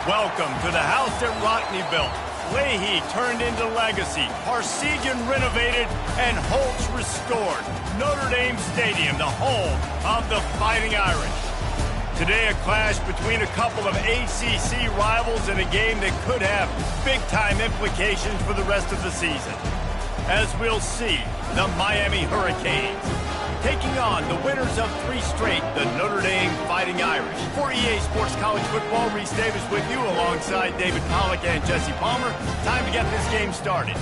Welcome to the house that Rockney built. Leahy turned into legacy, Parsegian renovated, and Holtz restored. Notre Dame Stadium, the home of the Fighting Irish. Today, a clash between a couple of ACC rivals in a game that could have big-time implications for the rest of the season. As we'll see, the Miami Hurricanes taking on the winners of 3 straight, the Notre Dame Fighting Irish. For EA Sports College Football, Reese Davis with you alongside David Pollack and Jesse Palmer. Time to get this game started.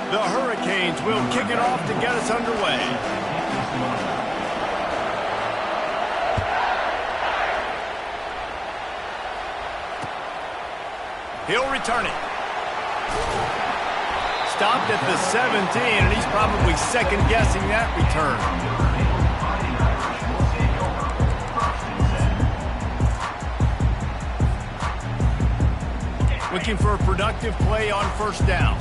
The Hurricanes will kick it off to get us underway. He'll return it. Stopped at the 17, and he's probably second-guessing that return. Looking for a productive play on first down.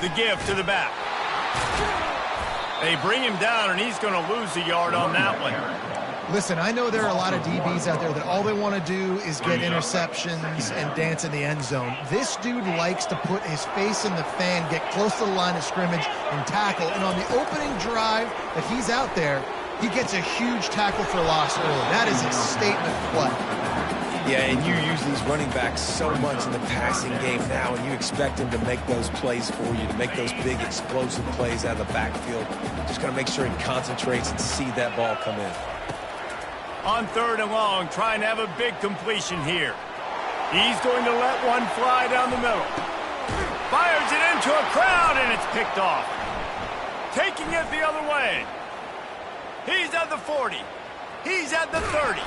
The give to the back. They bring him down, and he's going to lose a yard on that one. Listen, I know there are a lot of DBs out there that all they want to do is get interceptions and dance in the end zone. This dude likes to put his face in the fan, get close to the line of scrimmage, and tackle. And on the opening drive that he's out there, he gets a huge tackle for loss early. That is a statement play. Yeah, and you use these running backs so much in the passing game now, and you expect them to make those plays for you, to make those big explosive plays out of the backfield. Just got to make sure he concentrates and see that ball come in. On 3rd and long, trying to have a big completion here. He's going to let one fly down the middle. Fires it into a crowd, and it's picked off. Taking it the other way. He's at the 40. He's at the 30.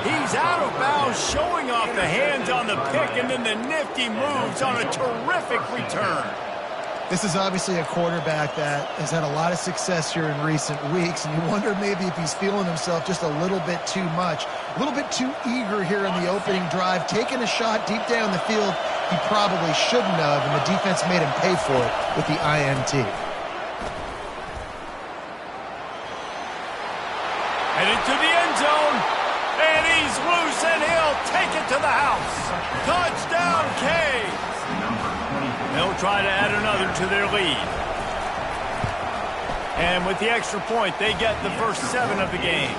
He's out of bounds, showing off the hands on the pick, and then the nifty moves on a terrific return. This is obviously a quarterback that has had a lot of success here in recent weeks, and you wonder maybe if he's feeling himself just a little bit too much, a little bit too eager here in the opening drive, taking a shot deep down the field he probably shouldn't have, and the defense made him pay for it with the INT. Headed to the end zone, and he's loose, and he'll take it to the house. Touchdown, Canes. They'll try to add another to their lead. And with the extra point, they get the first 7 of the game.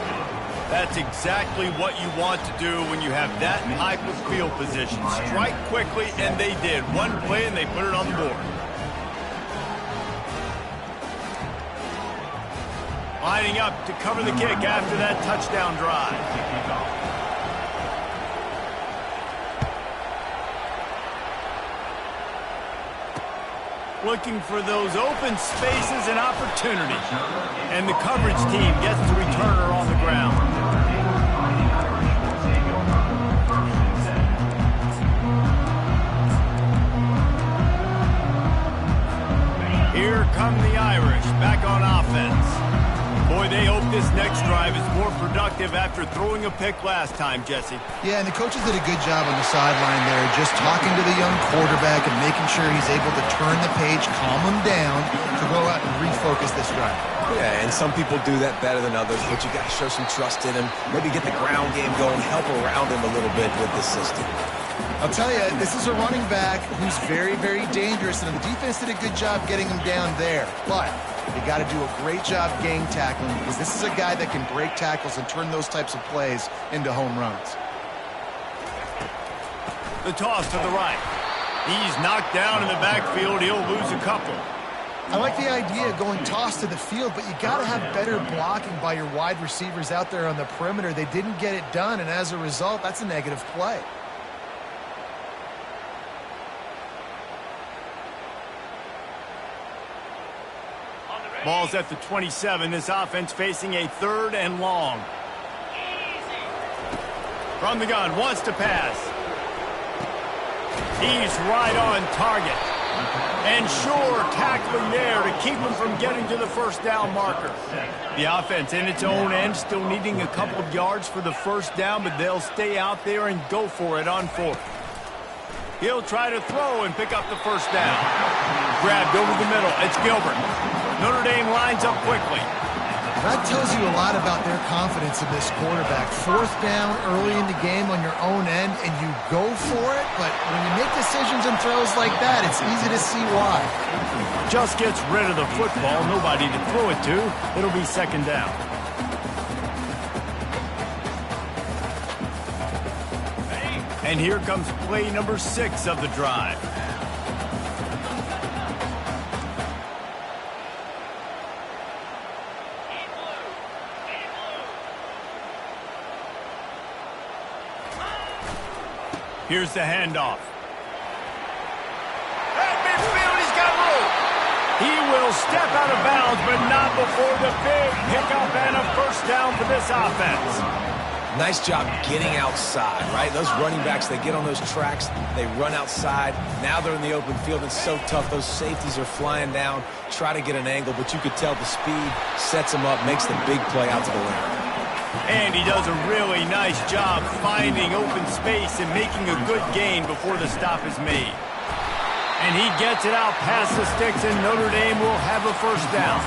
That's exactly what you want to do when you have that type of field position. Strike quickly, and they did. One play, and they put it on the board. Lining up to cover the kick after that touchdown drive. Looking for those open spaces and opportunities. And the coverage team gets the returner on the ground. Here come the Irish back on offense. Boy, they hope this next drive is more productive after throwing a pick last time, Jesse. Yeah, and the coaches did a good job on the sideline there, just talking to the young quarterback and making sure he's able to turn the page, calm him down, to go out and refocus this drive. Yeah, and some people do that better than others, but you got to show some trust in him, maybe get the ground game going, help around him a little bit with the system. I'll tell you, this is a running back who's very, very dangerous, and the defense did a good job getting him down there. But you got to do a great job gang tackling, because this is a guy that can break tackles and turn those types of plays into home runs. The toss to the right. He's knocked down in the backfield. He'll lose a couple. I like the idea of going toss to the field, but you got to have better blocking by your wide receivers out there on the perimeter. They didn't get it done, and as a result, that's a negative play. Ball's at the 27. This offense facing a 3rd and long. From the gun, wants to pass. He's right on target. And sure, tackling there to keep him from getting to the first down marker. The offense in its own end still needing a couple of yards for the first down, but they'll stay out there and go for it on fourth. He'll try to throw and pick up the first down. Grabbed over the middle. It's Gilbert. Notre Dame lines up quickly. That tells you a lot about their confidence in this quarterback. Fourth down early in the game on your own end, and you go for it, but when you make decisions and throws like that, it's easy to see why. Just gets rid of the football. Nobody to throw it to. It'll be second down. And here comes play number 6 of the drive. Here's the handoff. At midfield, he's got room. He will step out of bounds, but not before the big pickup and a first down for this offense. Nice job getting outside, right? Those running backs, they get on those tracks, they run outside. Now they're in the open field. It's so tough. Those safeties are flying down, try to get an angle, but you could tell the speed sets him up, makes the big play out to the left. And he does a really nice job finding open space and making a good gain before the stop is made. And he gets it out past the sticks, and Notre Dame will have a first down.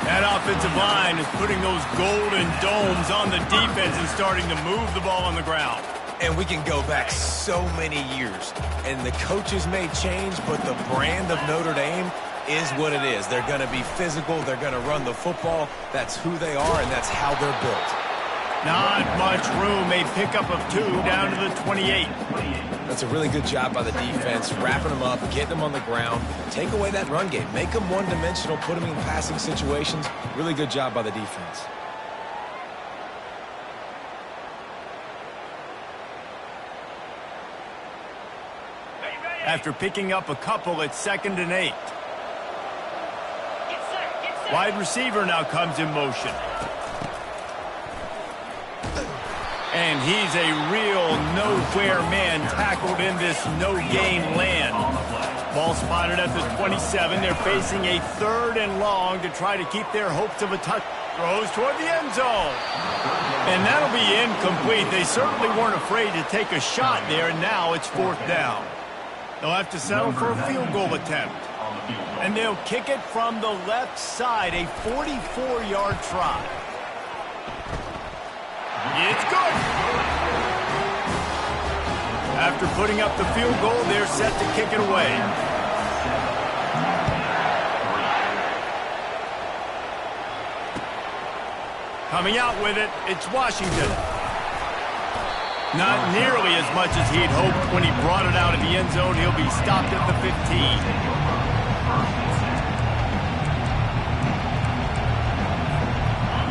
That offensive line is putting those golden domes on the defense and starting to move the ball on the ground. And we can go back so many years, and the coaches may change, but the brand of Notre Dame is what it is. They're going to be physical. They're going to run the football. That's who they are, and that's how they're built. Not much room. A pickup of 2 down to the 28. That's a really good job by the defense, wrapping them up, getting them on the ground. Take away that run game. Make them one-dimensional, put them in passing situations. Really good job by the defense. After picking up a couple, it's 2nd and 8. Wide receiver now comes in motion. And he's a real nowhere man tackled in this no-gain land. Ball spotted at the 27. They're facing a 3rd and long to try to keep their hopes of a touch. Throws toward the end zone. And that'll be incomplete. They certainly weren't afraid to take a shot there, and now it's 4th down. They'll have to settle for a field goal attempt. And they'll kick it from the left side, a 44-yard try. It's good. After putting up the field goal, they're set to kick it away. Coming out with it, it's Washington. Not nearly as much as he'd hoped when he brought it out of the end zone. He'll be stopped at the 15.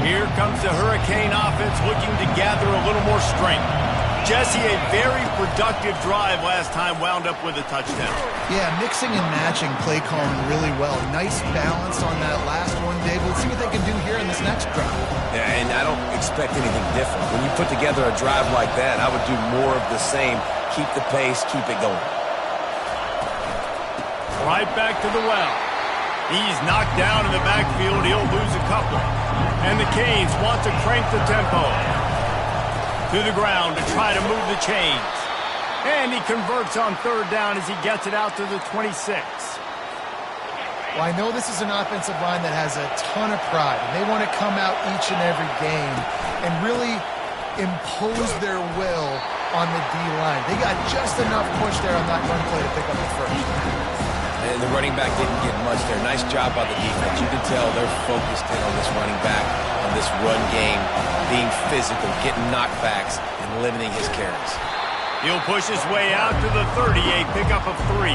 Here comes the Hurricane offense looking to gather a little more strength. Jesse, a very productive drive last time, wound up with a touchdown. Yeah, mixing and matching play calling really well. Nice balance on that last one, Dave. Let's see what they can do here in this next drive. Yeah, and I don't expect anything different. When you put together a drive like that, I would do more of the same. Keep the pace, keep it going. Right back to the well. He's knocked down in the backfield. He'll lose a couple. And the Canes want to crank the tempo. To the ground to try to move the chains. And he converts on 3rd down as he gets it out to the 26. Well, I know this is an offensive line that has a ton of pride, and they want to come out each and every game and really impose their will on the D-line. They got just enough push there on that run play to pick up the first. And the running back didn't get much there. Nice job by the defense. You can tell they're focused in on this running back, on this run game, being physical, getting knockbacks, and limiting his carries. He'll push his way out to the 30, a pickup of 3.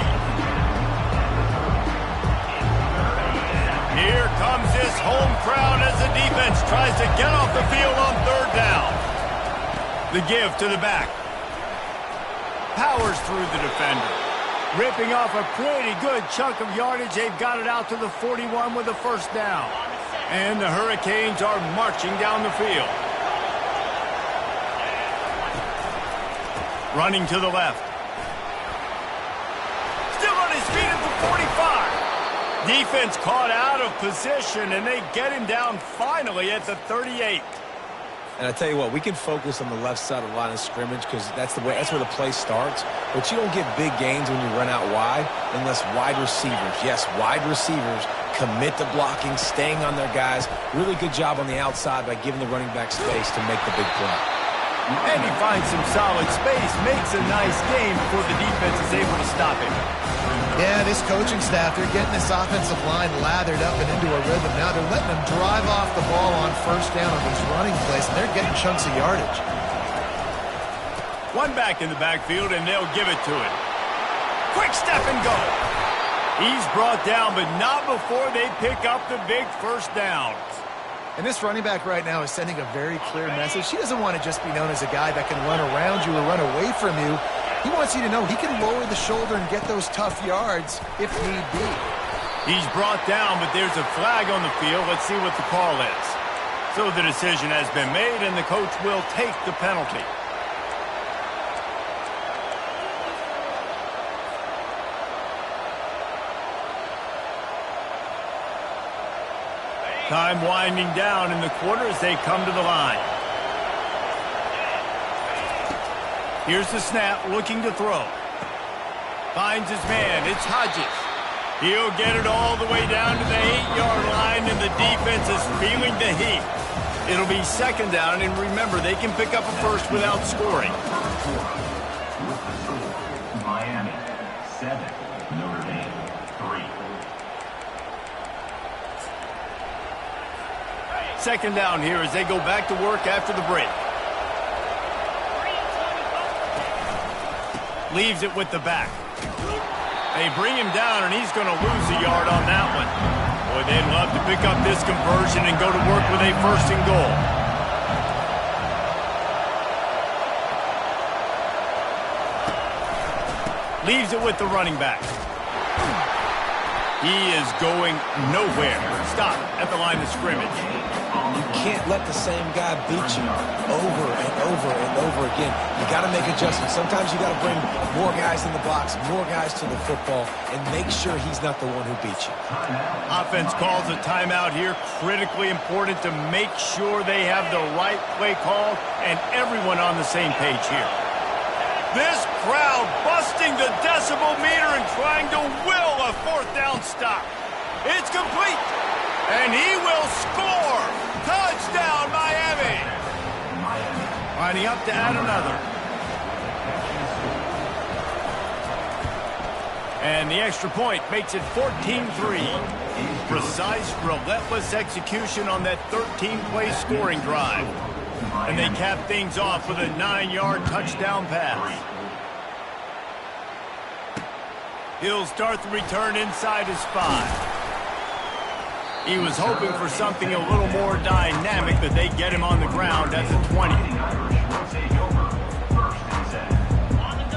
Here comes this home crowd as the defense tries to get off the field on 3rd down. The give to the back. Powers through the defender. Ripping off a pretty good chunk of yardage. They've got it out to the 41 with a first down. And the Hurricanes are marching down the field. Running to the left. Still on his feet at the 45. Defense caught out of position, and they get him down finally at the 38. And I tell you what, we can focus on the left side of the line of scrimmage because that's where the play starts. But you don't get big gains when you run out wide unless wide receivers, yes, wide receivers commit to blocking, staying on their guys. Really good job on the outside by giving the running back space to make the big play. And he finds some solid space, makes a nice game before the defense is able to stop him. Yeah, this coaching staff, they're getting this offensive line lathered up and into a rhythm. Now they're letting them drive off the ball on first down on these running plays, and they're getting chunks of yardage. One back in the backfield, and they'll give it to him. Quick step and go. He's brought down, but not before they pick up the big first down. And this running back right now is sending a very clear message. He doesn't want to just be known as a guy that can run around you or run away from you. He wants you to know he can lower the shoulder and get those tough yards if need be. He's brought down, but there's a flag on the field. Let's see what the call is. So the decision has been made, and the coach will take the penalty. Time winding down in the quarter as they come to the line. Here's the snap, looking to throw. Finds his man, it's Hodges. He'll get it all the way down to the 8-yard line, and the defense is feeling the heat. It'll be second down, and remember, they can pick up a first without scoring. Miami, 7, Notre Dame, 3. Second down here as they go back to work after the break. Leaves it with the back. They bring him down, and he's going to lose a yard on that one. Boy, they'd love to pick up this conversion and go to work with a first and goal. Leaves it with the running back. He is going nowhere. Stop at the line of scrimmage. You can't let the same guy beat you over and over and over again. You got to make adjustments. Sometimes you got to bring more guys in the box, more guys to the football, and make sure he's not the one who beats you. Offense calls a timeout here. Critically important to make sure they have the right play call and everyone on the same page here. This crowd busting the decibel meter and trying to will a fourth down stop. It's complete, and he will score. Touchdown, Miami. Lining up to add another. And the extra point makes it 14-3. Precise, relentless execution on that 13-play scoring drive. And they cap things off with a 9-yard touchdown pass. He'll start the return inside his 5. He was hoping for something a little more dynamic, but they get him on the ground at the 20.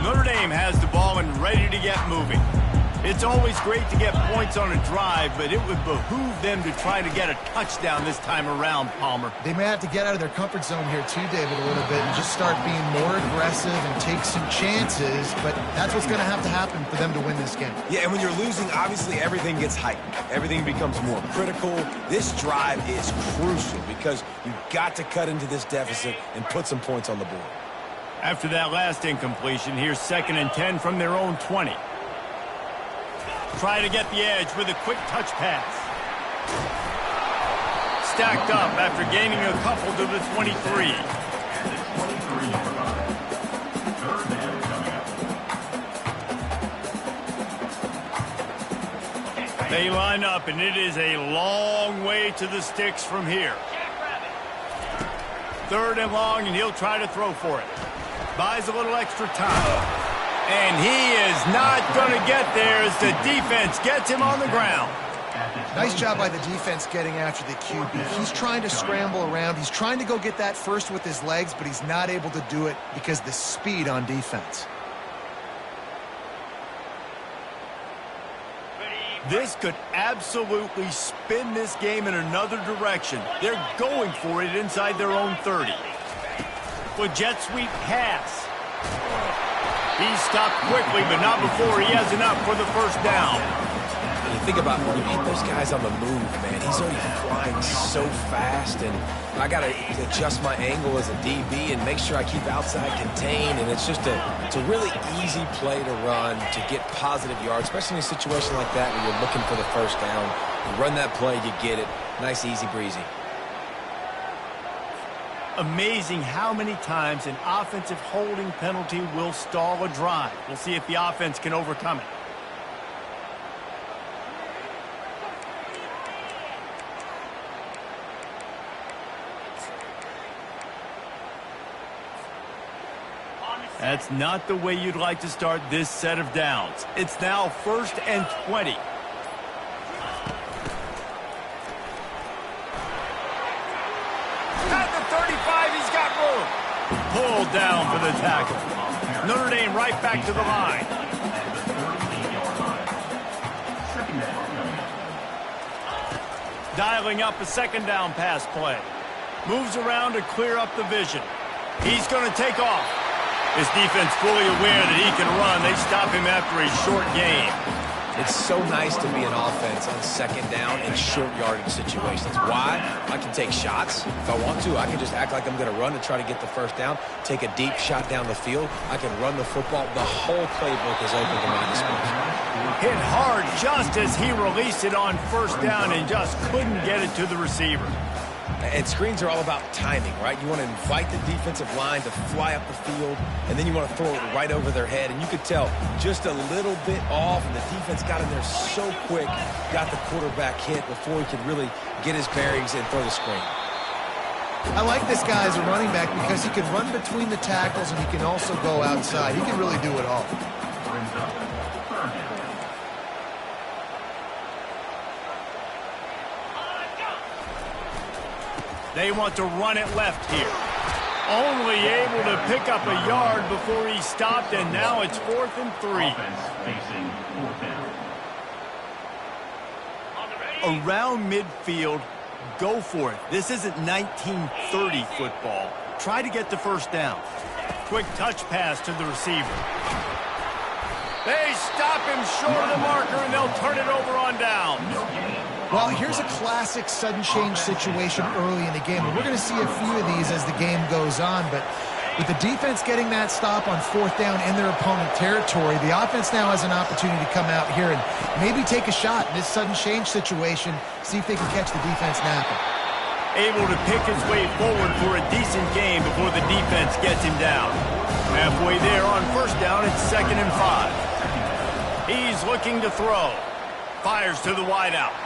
Notre Dame has the ball and ready to get moving. It's always great to get points on a drive, but it would behoove them to try to get a touchdown this time around, Palmer. They may have to get out of their comfort zone here too, David, a little bit and just start being more aggressive and take some chances, but that's what's going to have to happen for them to win this game. Yeah, and when you're losing, obviously everything gets heightened. Everything becomes more critical. This drive is crucial because you've got to cut into this deficit and put some points on the board. After that last incompletion, here's 2nd and 10 from their own 20. Try to get the edge with a quick touch pass. Stacked up after gaining a couple to the 23. They line up, and it is a long way to the sticks from here. 3rd and long, and he'll try to throw for it. Buys a little extra time. And he is not going to get there as the defense gets him on the ground. Nice job by the defense getting after the QB. He's trying to scramble around. He's trying to go get that first with his legs, but he's not able to do it because of the speed on defense. This could absolutely spin this game in another direction. They're going for it inside their own 30. With jet sweep pass. He stopped quickly, but not before he has enough for the first down. And if think about when you hit those guys on the move, man, he's already flying so fast, and I got to adjust my angle as a DB and make sure I keep outside contained, and it's a really easy play to run to get positive yards, especially in a situation like that where you're looking for the first down. You run that play, you get it. Nice, easy breezy. Amazing how many times an offensive holding penalty will stall a drive. We'll see if the offense can overcome it. That's not the way you'd like to start this set of downs. It's now 1st and 20. At the 35, he's got room. Pulled down for the tackle. Notre Dame right back to the line. Dialing up a 2nd down pass play. Moves around to clear up the vision. He's going to take off. His defense fully aware that he can run. They stop him after a short gain. It's so nice to be an offense on 2nd down in short yardage situations. Why? I can take shots. If I want to, I can just act like I'm going to run and try to get the 1st down, take a deep shot down the field. I can run the football. The whole playbook is open to my disposal. Hit hard just as he released it on 1st down and just couldn't get it to the receiver. And screens are all about timing, right? You want to invite the defensive line to fly up the field, and then you want to throw it right over their head. And you could tell just a little bit off, and the defense got in there so quick, got the quarterback hit before he could really get his bearings and throw the screen. I like this guy as a running back because he can run between the tackles and he can also go outside. He can really do it all. They want to run it left here. Only able to pick up a yard before he stopped, and now it's 4th and 3. Around midfield, go for it. This isn't 1930 football. Try to get the 1st down. Quick touch pass to the receiver. They stop him short of the marker, and they'll turn it over on downs. Well, here's a classic sudden change situation early in the game. And we're going to see a few of these as the game goes on. But with the defense getting that stop on 4th down in their opponent territory, the offense now has an opportunity to come out here and maybe take a shot in this sudden change situation, see if they can catch the defense napping. Able to pick his way forward for a decent game before the defense gets him down. Halfway there on 1st down, it's 2nd and 5. He's looking to throw. Fires to the wideout.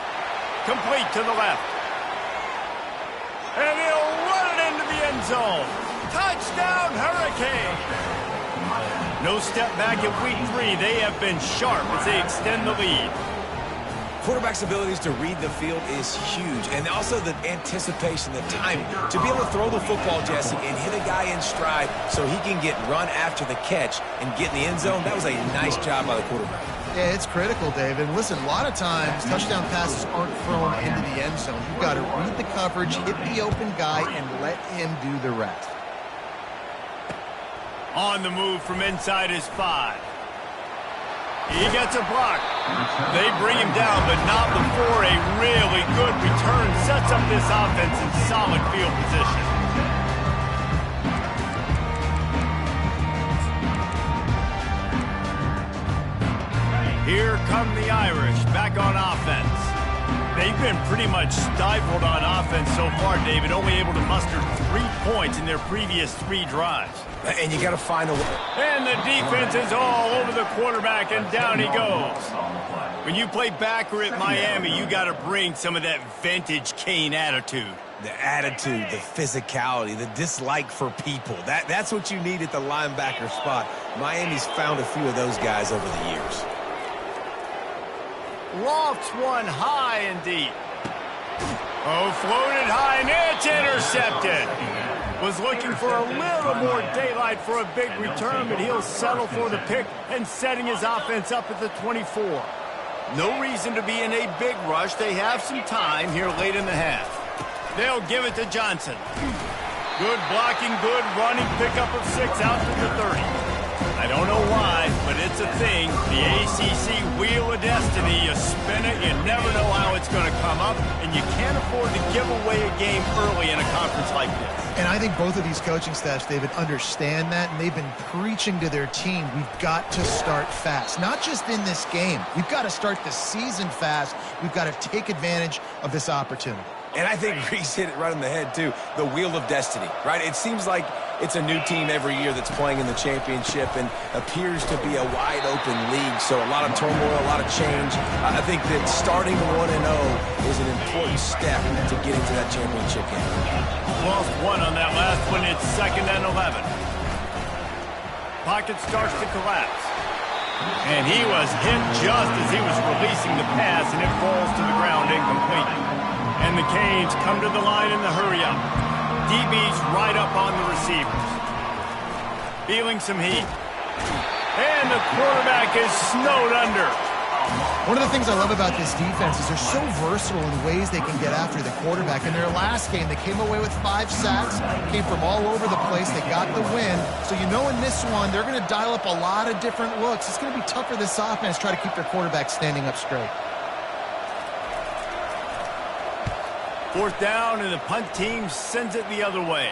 Complete to the left. And he'll run it into the end zone. Touchdown, Hurricane! No step back at week 3. They have been sharp as they extend the lead. Quarterback's abilities to read the field is huge, and also the anticipation, the timing. To be able to throw the football, Jesse, and hit a guy in stride so he can get run after the catch and get in the end zone, that was a nice job by the quarterback. Yeah, it's critical, David. Listen, a lot of times touchdown passes aren't thrown into the end zone. You've got to read the coverage, hit the open guy, and let him do the rest. On the move from inside his 5. He gets a block. They bring him down, but not before a really good return sets up this offense in solid field position. Here come the Irish back on offense. They've been pretty much stifled on offense so far, David, only able to muster 3 points in their previous 3 drives. And you got to find a way. And the defense is all over the quarterback, and down he goes. When you play backer at Miami, you got to bring some of that vintage Kane attitude. The attitude, the physicality, the dislike for people. That's what you need at the linebacker spot. Miami's found a few of those guys over the years. Lofts one high and deep. Oh, floated high, and it's intercepted. Was looking for a little more daylight for a big return, but he'll settle for the pick and setting his offense up at the 24. No reason to be in a big rush. They have some time here late in the half. They'll give it to Johnson. Good blocking, good running, pickup of 6 out to the 30. I don't know why, but it's a thing. The ACC Wheel of Destiny. You spin it, you never know how it's going to come up, and you can't afford to give away a game early in a conference like this. And I think both of these coaching staffs, David, understand that, and they've been preaching to their team, we've got to start fast. Not just in this game. We've got to start the season fast. We've got to take advantage of this opportunity. And I think Reese hit it right on the head, too. The Wheel of Destiny, right? It seems like it's a new team every year that's playing in the championship and appears to be a wide-open league. So a lot of turmoil, a lot of change. I think that starting 1-0 is an important step to getting to that championship game. Lost one on that last one. It's 2nd and 11. Pocket starts to collapse. And he was hit just as he was releasing the pass, and it falls to the ground incomplete. And the Canes come to the line in the hurry-up. DB's right up on the receivers. Feeling some heat. And the quarterback is snowed under. One of the things I love about this defense is they're so versatile in ways they can get after the quarterback. In their last game, they came away with 5 sacks, came from all over the place. They got the win. So you know in this one, they're going to dial up a lot of different looks. It's going to be tough for this offense to try to keep their quarterback standing up straight. 4th down, and the punt team sends it the other way.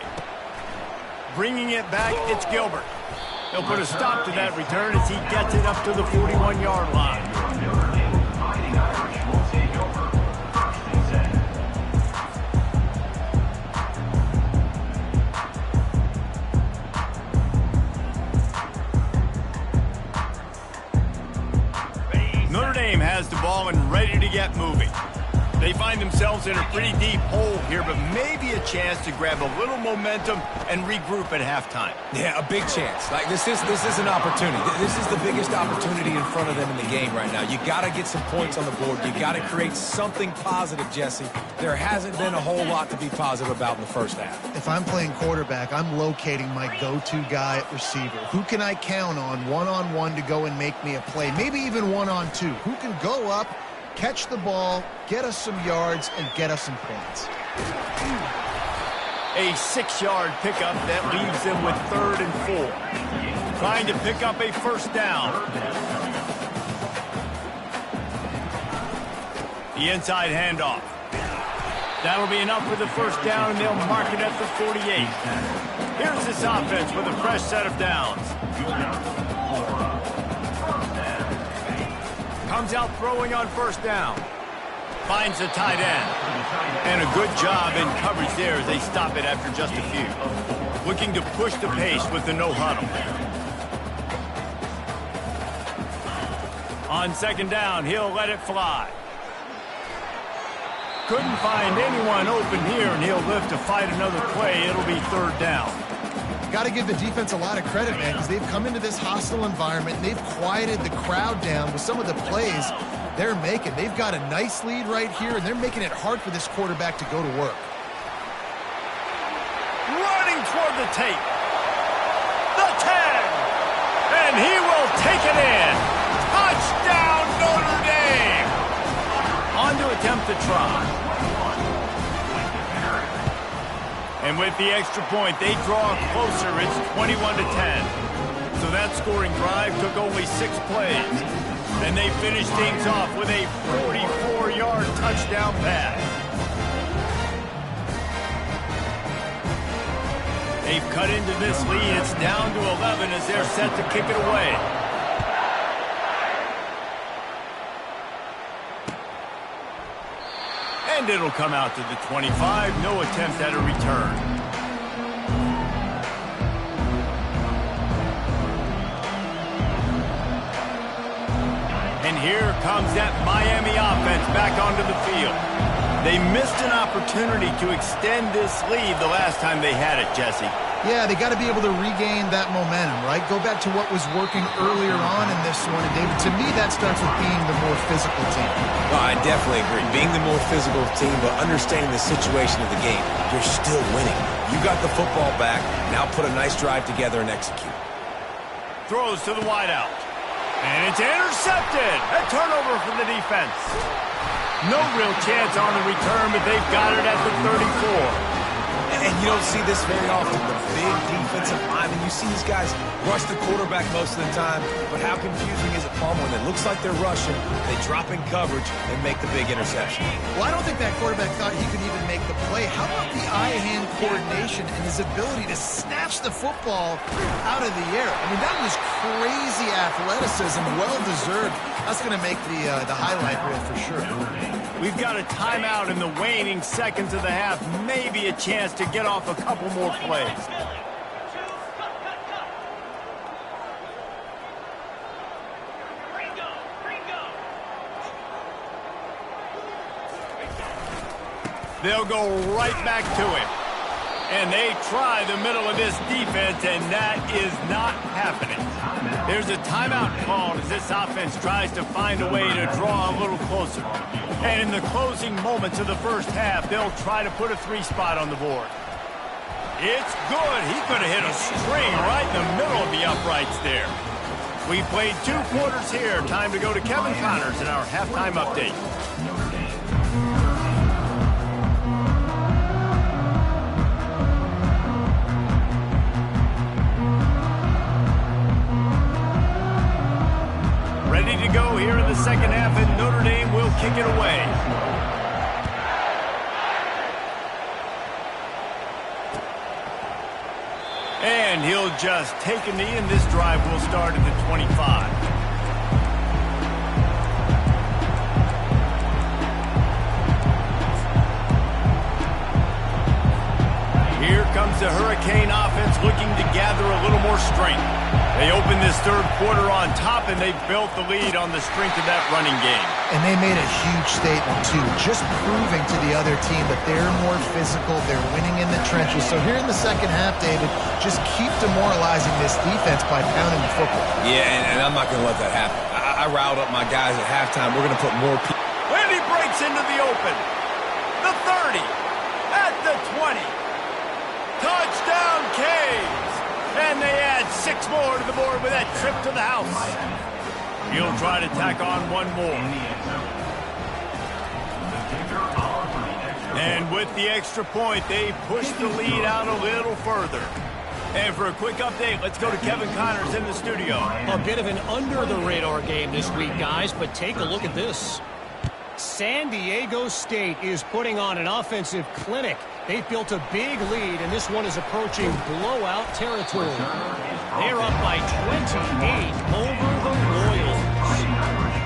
Bringing it back, it's Gilbert. He'll put a stop to that return as he gets it up to the 41-yard line. Notre Dame has the ball and ready to get moving. They find themselves in a pretty deep hole here, but maybe a chance to grab a little momentum and regroup at halftime. Yeah, a big chance. Like this is an opportunity. This is the biggest opportunity in front of them in the game right now. You got to get some points on the board. You got to create something positive, Jesse. There hasn't been a whole lot to be positive about in the first half. If I'm playing quarterback, I'm locating my go-to guy at receiver. Who can I count on one-on-one to go and make me a play? Maybe even one-on-two. Who can go up, catch the ball, get us some yards, and get us some points. A 6-yard pickup that leaves them with 3rd and 4. Trying to pick up a 1st down. The inside handoff. That'll be enough for the 1st down, and they'll mark it at the 48. Here's this offense with a fresh set of downs. Comes out throwing on 1st down. Finds the tight end. And a good job in coverage there as they stop it after just a few. Looking to push the pace with the no huddle. On 2nd down, he'll let it fly. Couldn't find anyone open here, and he'll live to fight another play. It'll be 3rd down. Got to give the defense a lot of credit, man, because they've come into this hostile environment, and they've quieted the crowd down with some of the plays they're making. They've got a nice lead right here, and they're making it hard for this quarterback to go to work. Running toward the tape. The 10. And he will take it in. Touchdown, Notre Dame. On to attempt the try. And with the extra point, they draw closer. It's 21-10. So that scoring drive took only 6 plays. And they finish things off with a 44-yard touchdown pass. They've cut into this lead. It's down to 11 as they're set to kick it away. And it'll come out to the 25. No attempt at a return. And here comes that Miami offense back onto the field. They missed an opportunity to extend this lead the last time they had it, Jesse. Yeah, they got to be able to regain that momentum, right? Go back to what was working earlier on in this one. And, David, to me, that starts with being the more physical team. Well, I definitely agree. Being the more physical team, but understanding the situation of the game, you're still winning. You got the football back. Now put a nice drive together and execute. Throws to the wideout. And it's intercepted. A turnover for the defense. No real chance on the return, but they've got it at the 34. And you don't see this very often. The big defensive line, and you see these guys rush the quarterback most of the time, but how confusing is it, Palmer, when it looks like they're rushing, they drop in coverage and make the big interception? Well, I don't think that quarterback thought he could even make the play. How about the eye-hand coordination and his ability to snatch the football out of the air? I mean, that was crazy athleticism, well-deserved. That's going to make the highlight reel for sure. We've got a timeout in the waning seconds of the half. Maybe a chance to get off a couple more plays. They'll go right back to him. And they try the middle of this defense, and that is not happening. There's a timeout called as this offense tries to find a way to draw a little closer. And in the closing moments of the first half, they'll try to put a 3 spot on the board. It's good. He could have hit a string right in the middle of the uprights there. We played 2 quarters here. Time to go to Kevin Connors in our halftime update. Ready to go here in the second half, and Notre Dame will kick it away. And he'll just take a knee, and this drive will start at the 25. Here comes the Hurricane offense looking to gather a little more strength. They opened this third quarter on top, and they built the lead on the strength of that running game. And they made a huge statement, too, just proving to the other team that they're more physical, they're winning in the trenches. So here in the second half, David, just keep demoralizing this defense by pounding the football. Yeah, and I'm not going to let that happen. I riled up my guys at halftime. We're going to put more people. And he breaks into the open. The 30. At the 20. Touchdown, Caves. And they add 6 more to the board with that trip to the house. He'll try to tack on one more. And with the extra point, they push the lead out a little further. And for a quick update, let's go to Kevin Connors in the studio. A bit of an under-the-radar game this week, guys, but take a look at this. San Diego State is putting on an offensive clinic. They've built a big lead, and this one is approaching blowout territory. They're up by 28 over the Royals.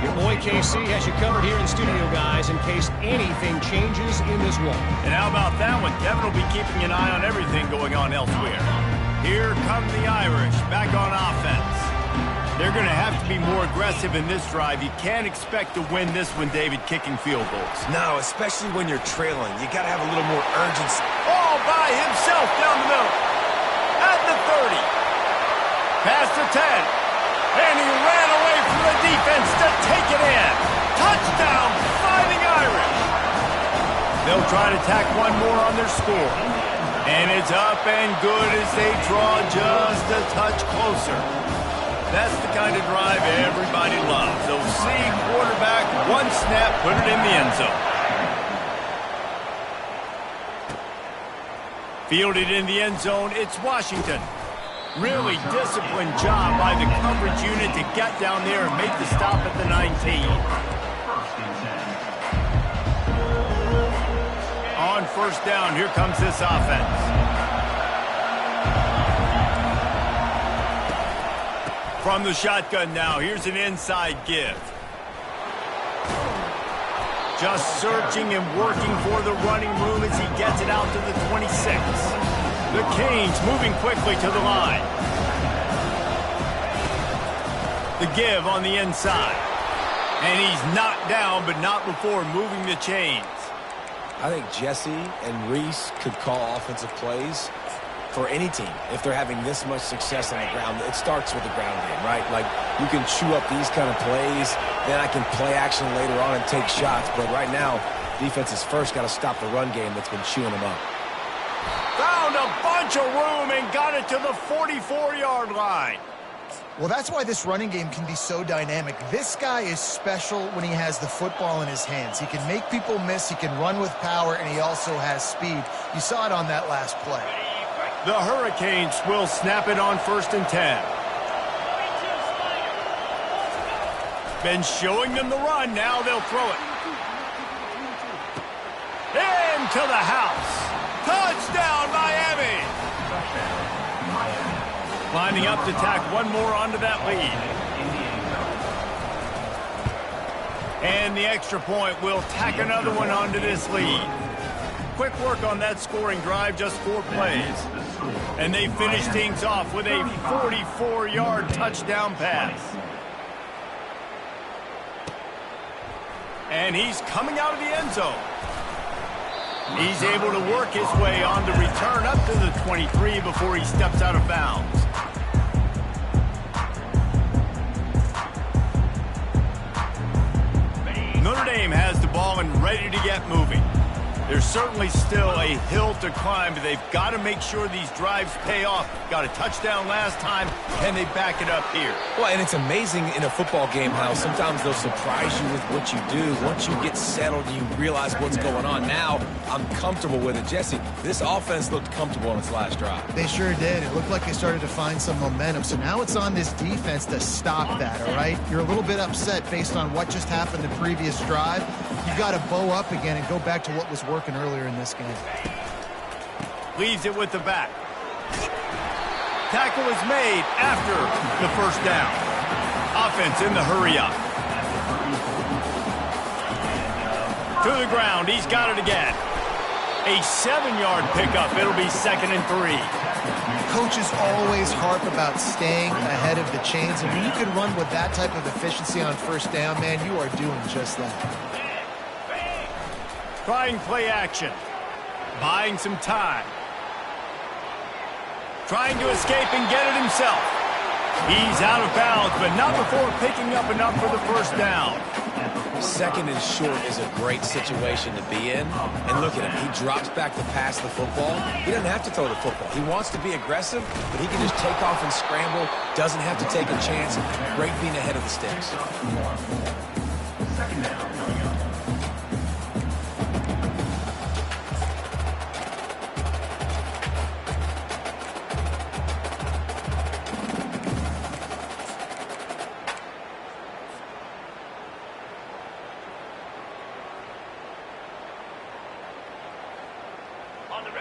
Your boy KC has you covered here in studio, guys, in case anything changes in this one. And how about that one? Kevin will be keeping an eye on everything going on elsewhere. Here come the Irish back on offense. They're going to have to be more aggressive in this drive. You can't expect to win this one, David, kicking field goals. No, especially when you're trailing. You got to have a little more urgency. All by himself down the middle. At the 30. Past the 10. And he ran away from the defense to take it in. Touchdown, Fighting Irish. They'll try to tack one more on their score. And it's up and good as they draw just a touch closer. That's the kind of drive everybody loves. So see quarterback, one snap, put it in the end zone. Fielded in the end zone, it's Washington. Really disciplined job by the coverage unit to get down there and make the stop at the 19. On first down, here comes this offense. From the shotgun now, here's an inside give. Just searching and working for the running room as he gets it out to the 26. The Canes moving quickly to the line. The give on the inside. And he's knocked down, but not before moving the chains. I think Jesse and Reese could call offensive plays for any team if they're having this much success on the ground. It starts with the ground game, right? Like, you can chew up these kind of plays, then I can play action later on and take shots. But right now, defense has first got to stop the run game that's been chewing them up. Found a bunch of room and got it to the 44-yard line. Well, that's why this running game can be so dynamic. This guy is special when he has the football in his hands. He can make people miss, he can run with power, and he also has speed. You saw it on that last play. The Hurricanes will snap it on 1st and 10. Been showing them the run. Now they'll throw it. Into the house. Touchdown, Miami. Lining up to tack one more onto that lead. And the extra point will tack another one onto this lead. Quick work on that scoring drive, just 4 plays. And they finish things off with a 44-yard touchdown pass. And he's coming out of the end zone. He's able to work his way on the return up to the 23 before he steps out of bounds. Notre Dame has the ball and ready to get moving. There's certainly still a hill to climb, but they've got to make sure these drives pay off. Got a touchdown last time, and they back it up here. Well, and it's amazing in a football game how sometimes they'll surprise you with what you do. Once you get settled and you realize what's going on, now I'm comfortable with it. Jesse, this offense looked comfortable on its last drive. They sure did. It looked like they started to find some momentum. So now it's on this defense to stop that, all right? You're a little bit upset based on what just happened the previous drive. You've got to bow up again and go back to what was working earlier in this game. Leaves it with the back. Tackle is made after the 1st down. Offense in the hurry up. To the ground. He's got it again. A 7-yard pickup. It'll be 2nd and 3. Coaches always harp about staying ahead of the chains, and when you can run with that type of efficiency on 1st down, man, you are doing just that. Trying play action. Buying some time. Trying to escape and get it himself. He's out of bounds, but not before picking up enough for the 1st down. 2nd and short is a great situation to be in. And look at him. He drops back to pass the football. He doesn't have to throw the football. He wants to be aggressive, but he can just take off and scramble. Doesn't have to take a chance. Great being ahead of the sticks. 2nd down.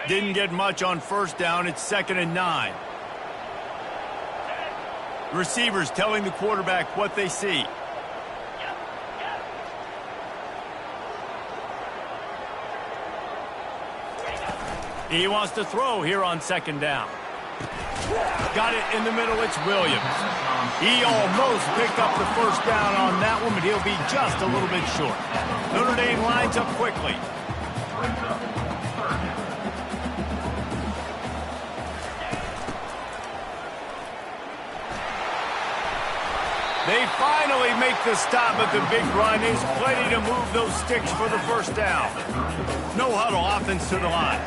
Didn't get much on 1st down. It's 2nd and 9. Receivers telling the quarterback what they see. He wants to throw here on 2nd down. Got it in the middle. It's Williams. He almost picked up the 1st down on that one, but he'll be just a little bit short. Notre Dame lines up quickly. They finally make the stop, but the big run is plenty to move those sticks for the 1st down. No huddle offense to the line.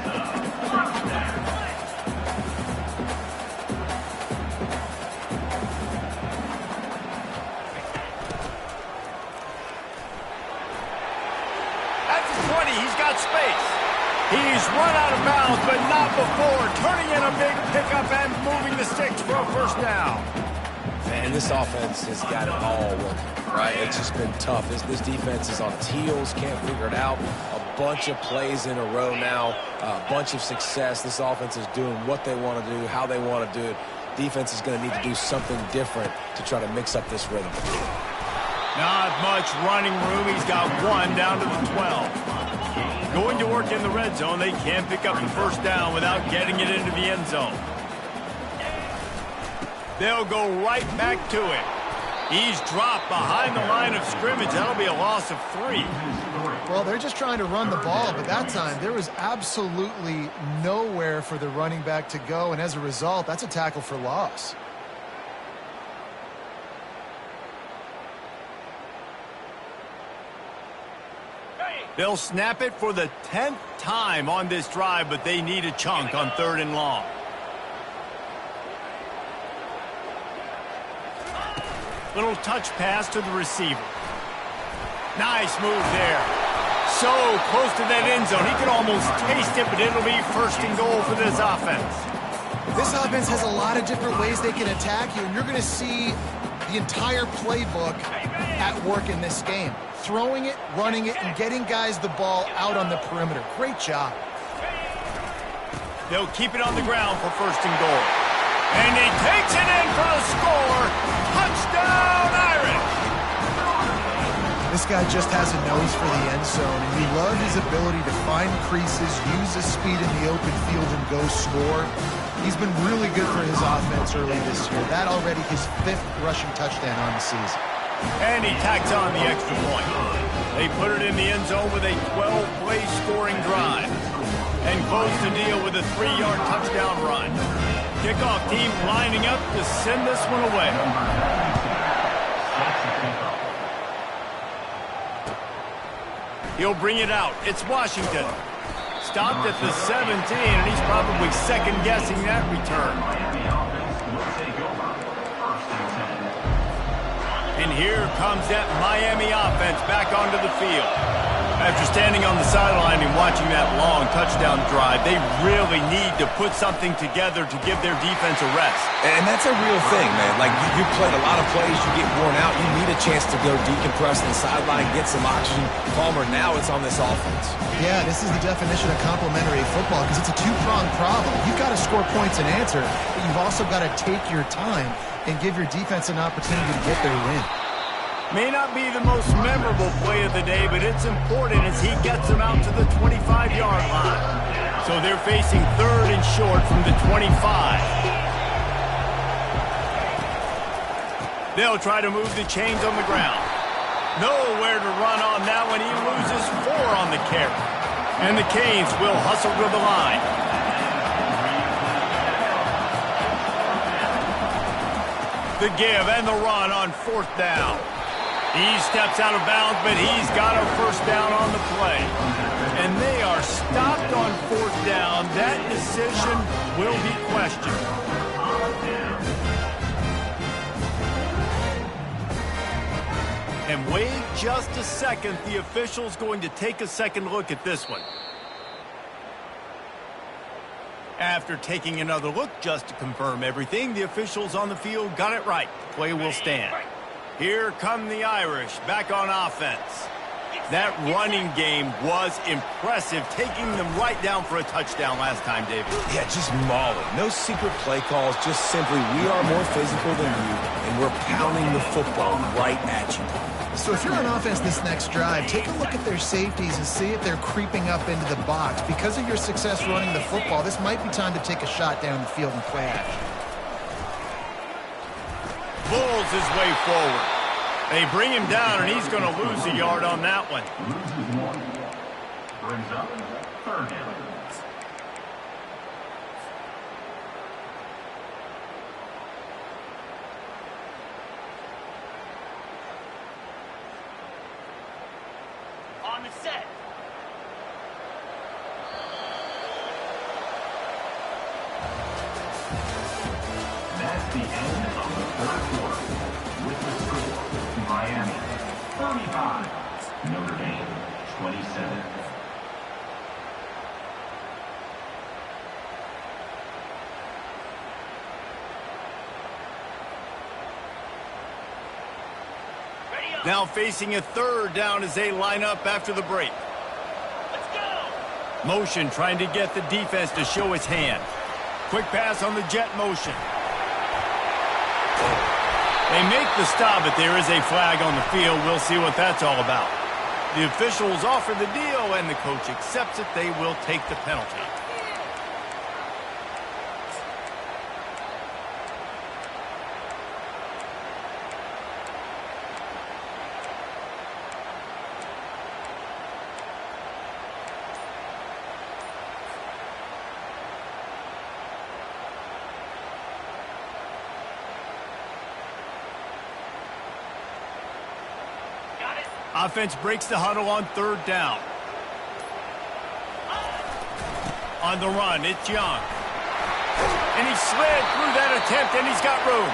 At the 20, he's got space. He's run out of bounds, but not before turning in a big pickup and moving the sticks for a 1st down. Man, this offense has got it all working, right? It's just been tough. This defense is on its heels, can't figure it out. A bunch of plays in a row now, a bunch of success. This offense is doing what they want to do, how they want to do it. Defense is going to need to do something different to try to mix up this rhythm. Not much running room. He's got one down to the 12. Going to work in the red zone. They can't pick up the 1st down without getting it into the end zone. They'll go right back to it. He's dropped behind the line of scrimmage. That'll be a loss of 3. Well, they're just trying to run the ball, but that time there was absolutely nowhere for the running back to go, and as a result, that's a tackle for loss. They'll snap it for the 10th time on this drive, but they need a chunk on 3rd and long. Little touch pass to the receiver. Nice move there. So close to that end zone. He can almost taste it, but it'll be first and goal for this offense. This offense has a lot of different ways they can attack you, and you're going to see the entire playbook at work in this game. Throwing it, running it, and getting guys the ball out on the perimeter. Great job. They'll keep it on the ground for first and goal. And he takes it in for the score. Touchdown, Irish! This guy just has a nose for the end zone, and we love his ability to find creases, use his speed in the open field, and go score. He's been really good for his offense early this year. That already his 5th rushing touchdown on the season. And he tacks on the extra point. They put it in the end zone with a 12-play scoring drive. And close the deal with a 3-yard touchdown run. Kickoff team lining up to send this one away. He'll bring it out. It's Washington. Stopped at the 17, and he's probably second-guessing that return. And here comes that Miami offense back onto the field. After standing on the sideline and watching that long touchdown drive, they really need to put something together to give their defense a rest. And that's a real thing, man. Like, you played a lot of plays, you get worn out, you need a chance to go decompress on the sideline, get some oxygen. Palmer, now it's on this offense. Yeah, this is the definition of complementary football because it's a two-pronged problem. You've got to score points and answer, but you've also got to take your time and give your defense an opportunity to get their win. May not be the most memorable play of the day, but it's important as he gets them out to the 25-yard line. So they're facing 3rd and short from the 25. They'll try to move the chains on the ground. Nowhere to run on that one. He loses 4 on the carry. And the Canes will hustle to the line. The give and the run on 4th down. He steps out of bounds, but he's got a first down on the play. And they are stopped on 4th down. That decision will be questioned. And wait just a second. The official's going to take a second look at this one. After taking another look just to confirm everything, the officials on the field got it right. The play will stand. Here come the Irish back on offense. That running game was impressive, taking them right down for a touchdown last time, David. Yeah, just mauling. No secret play calls, just simply we are more physical than you, and we're pounding the football right at you. So if you're on offense this next drive, take a look at their safeties and see if they're creeping up into the box. Because of your success running the football, this might be time to take a shot down the field and play action. Bulls his way forward. They bring him down, and he's going to lose a yard on that one. Brings up 3rd down. On the set. That's the end of the 3rd quarter. With the score, Miami 35, Notre Dame 27. Now facing a 3rd down as they line up after the break. Let's go. Motion trying to get the defense to show its hand. Quick pass on the jet motion. They make the stop, but there is a flag on the field. We'll see what that's all about. The officials offer the deal, and the coach accepts it. They will take the penalty. Offense breaks the huddle on 3rd down. On the run, it's Young. And he slid through that attempt, and he's got room.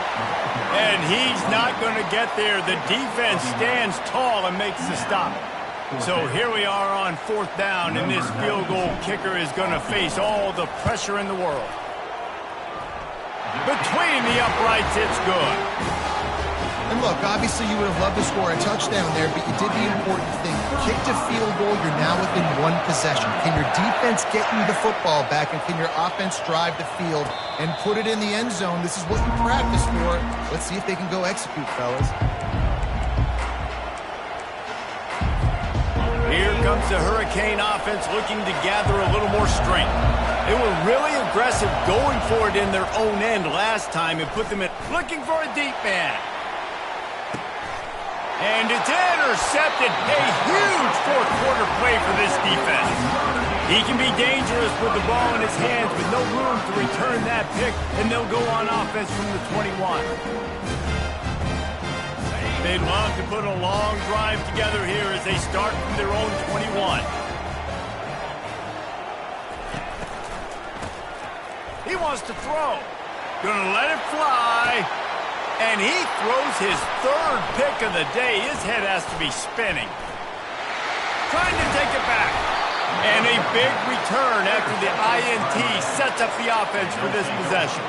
And he's not going to get there. The defense stands tall and makes the stop. So here we are on 4th down, and this field goal kicker is going to face all the pressure in the world. Between the uprights, it's good. And look, obviously you would have loved to score a touchdown there, but you did the important thing. Kicked a field goal, you're now within one possession. Can your defense get you the football back, and can your offense drive the field and put it in the end zone? This is what you practice for. Let's see if they can go execute, fellas. Here comes the Hurricane offense looking to gather a little more strength. They were really aggressive going for it in their own end last time and put them in looking for a deep man. And it's intercepted. A huge fourth-quarter play for this defense. He can be dangerous with the ball in his hands, but no room to return that pick, and they'll go on offense from the 21. They'd love to put a long drive together here as they start from their own 21. He wants to throw. Gonna let it fly. And he throws his 3rd pick of the day. His head has to be spinning. Trying to take it back. And a big return after the INT sets up the offense for this possession.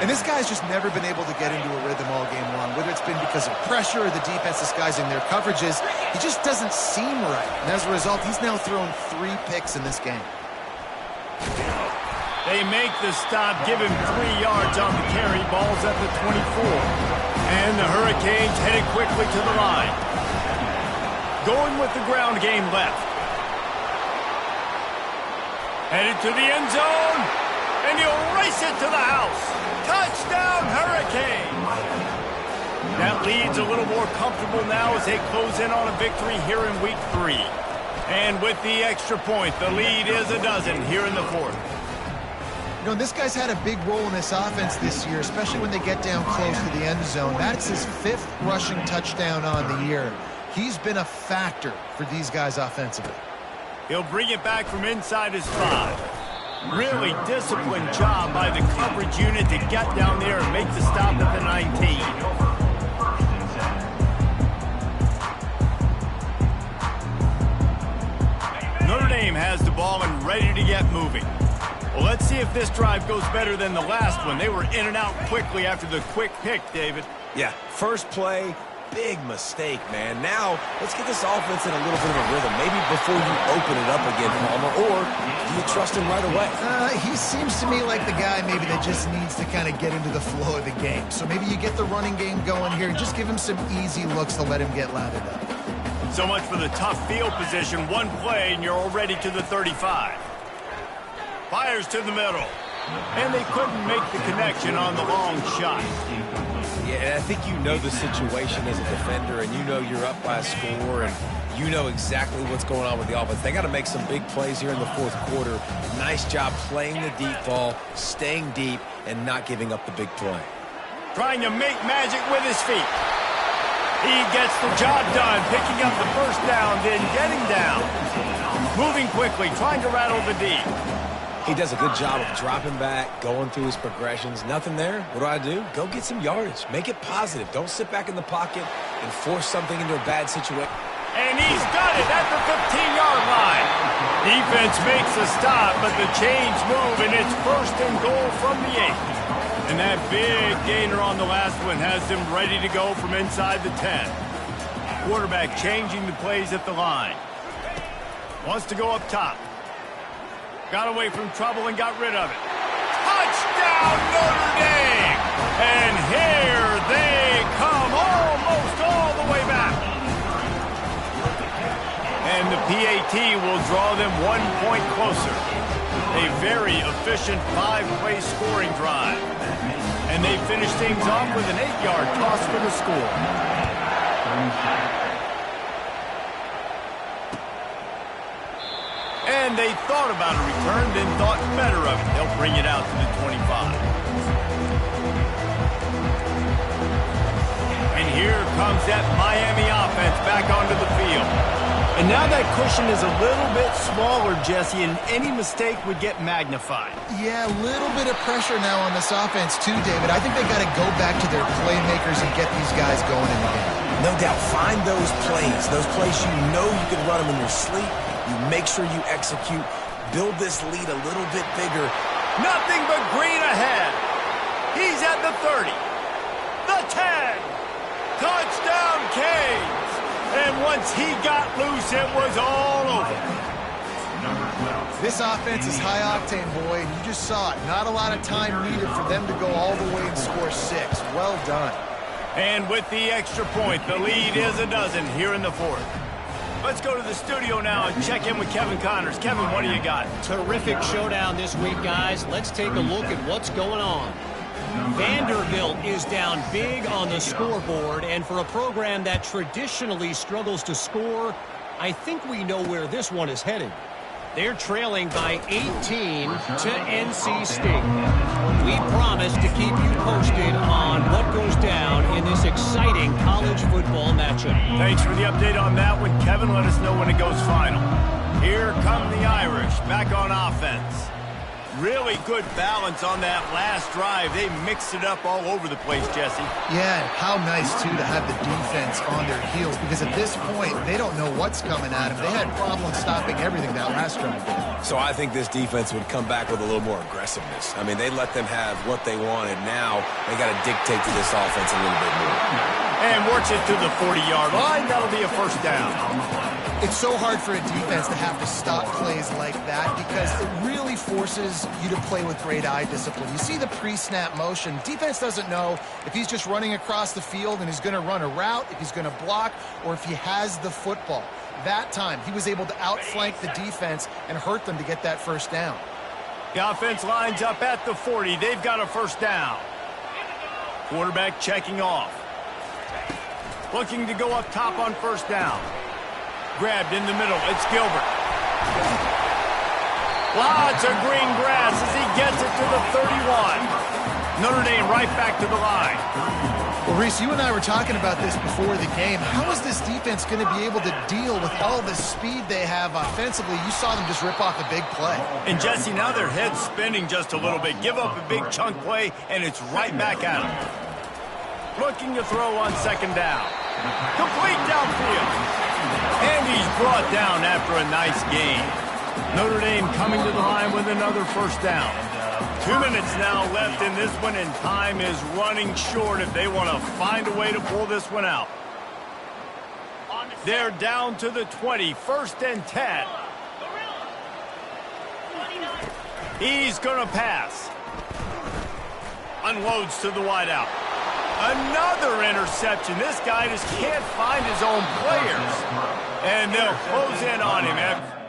And this guy's just never been able to get into a rhythm all game long, whether it's been because of pressure or the defense disguising their coverages. He just doesn't seem right. And as a result, he's now thrown 3 picks in this game. They make the stop, give him 3 yards on the carry. Ball's at the 24. And the Hurricanes headed quickly to the line. Going with the ground game left. Headed to the end zone. And he'll race it to the house. Touchdown, Hurricanes! That lead's a little more comfortable now as they close in on a victory here in Week 3. And with the extra point, the lead is a dozen here in the 4th. You know, this guy's had a big role in this offense this year, especially when they get down close to the end zone. That's his 5th rushing touchdown on the year. He's been a factor for these guys offensively. He'll bring it back from inside his 5. Really disciplined job by the coverage unit to get down there and make the stop at the 19. Notre Dame has the ball and ready to get moving. Well, let's see if this drive goes better than the last one. They were in and out quickly after the quick pick, David. Yeah, first play, big mistake, man. Now, let's get this offense in a little bit of a rhythm. Maybe before you open it up again, Palmer, or do you trust him right away? He seems to me like the guy maybe that just needs to kind of get into the flow of the game. So maybe you get the running game going here. Just give him some easy looks to let him get lathered up. So much for the tough field position. One play, and you're already to the 35. Fires to the middle. And they couldn't make the connection on the long shot. Yeah, and I think you know the situation as a defender, and you know you're up by a score, and you know exactly what's going on with the offense. They got to make some big plays here in the 4th quarter. Nice job playing the deep ball, staying deep, and not giving up the big play. Trying to make magic with his feet. He gets the job done, picking up the first down, then getting down. Moving quickly, trying to rattle the D. He does a good job of dropping back, going through his progressions. Nothing there. What do? Go get some yardage. Make it positive. Don't sit back in the pocket and force something into a bad situation. And he's got it at the 15-yard line. Defense makes a stop, but the chains move, and it's 1st and goal from the 8. And that big gainer on the last one has them ready to go from inside the 10. Quarterback changing the plays at the line. Wants to go up top. Got away from trouble and got rid of it. Touchdown, Notre Dame! And here they come, almost all the way back. And the PAT will draw them 1 point closer. A very efficient 5-play scoring drive. And they finish things off with an 8-yard toss for the score. And they thought about a return, then thought better of it. They'll bring it out to the 25. And here comes that Miami offense back onto the field. And now that cushion is a little bit smaller, Jesse, and any mistake would get magnified. Yeah, a little bit of pressure now on this offense too, David. I think they got to go back to their playmakers and get these guys going in the game. No doubt, find those plays you know you can run them in your sleep. You make sure you execute. Build this lead a little bit bigger. Nothing but green ahead. He's at the 30, the 10. Touchdown, Canes. And once he got loose, it was all over. This offense is high octane, boy, and you just saw it. Not a lot of time needed for them to go all the way and score 6. Well done. And with the extra point, the lead is a dozen here in the fourth. Let's go to the studio now and check in with Kevin Connors. Kevin, what do you got? Terrific showdown this week, guys. Let's take a look at what's going on. Vanderbilt is down big on the scoreboard, and for a program that traditionally struggles to score, I think we know where this one is headed. They're trailing by 18 to NC State. We promise to keep you posted on what goes down in this exciting college football matchup. Thanks for the update on that one, Kevin. Let us know when it goes final. Here come the Irish back on offense. Really good balance on that last drive. They mixed it up all over the place, Jesse. Yeah, and how nice, too, to have the defense on their heels, because at this point, they don't know what's coming at them. They had problems stopping everything that last drive. So I think this defense would come back with a little more aggressiveness. I mean, they let them have what they wanted. Now they got to dictate to this offense a little bit more. And works it to the 40-yard line. That'll be a first down. It's so hard for a defense to have to stop plays like that because it really forces you to play with great eye discipline. You see the pre-snap motion. Defense doesn't know if he's just running across the field and he's going to run a route, if he's going to block, or if he has the football. That time, he was able to outflank the defense and hurt them to get that first down. The offense lines up at the 40. They've got a first down. Quarterback checking off. Looking to go up top on first down. Grabbed in the middle. It's Gilbert. Lots of green grass as he gets it to the 31. Notre Dame right back to the line. Well, Reese, you and I were talking about this before the game. How is this defense going to be able to deal with all the speed they have offensively? You saw them just rip off a big play. And, Jesse, now their head's spinning just a little bit. Give up a big chunk play, and it's right back at them. Looking to throw on second down. Complete downfield. And he's brought down after a nice gain. Notre Dame coming to the line with another first down. 2 minutes now left in this one, and time is running short if they want to find a way to pull this one out. They're down to the 20, 1st and 10. He's going to pass. Unloads to the wideout. Another interception. This guy just can't find his own players. And they'll close in on him.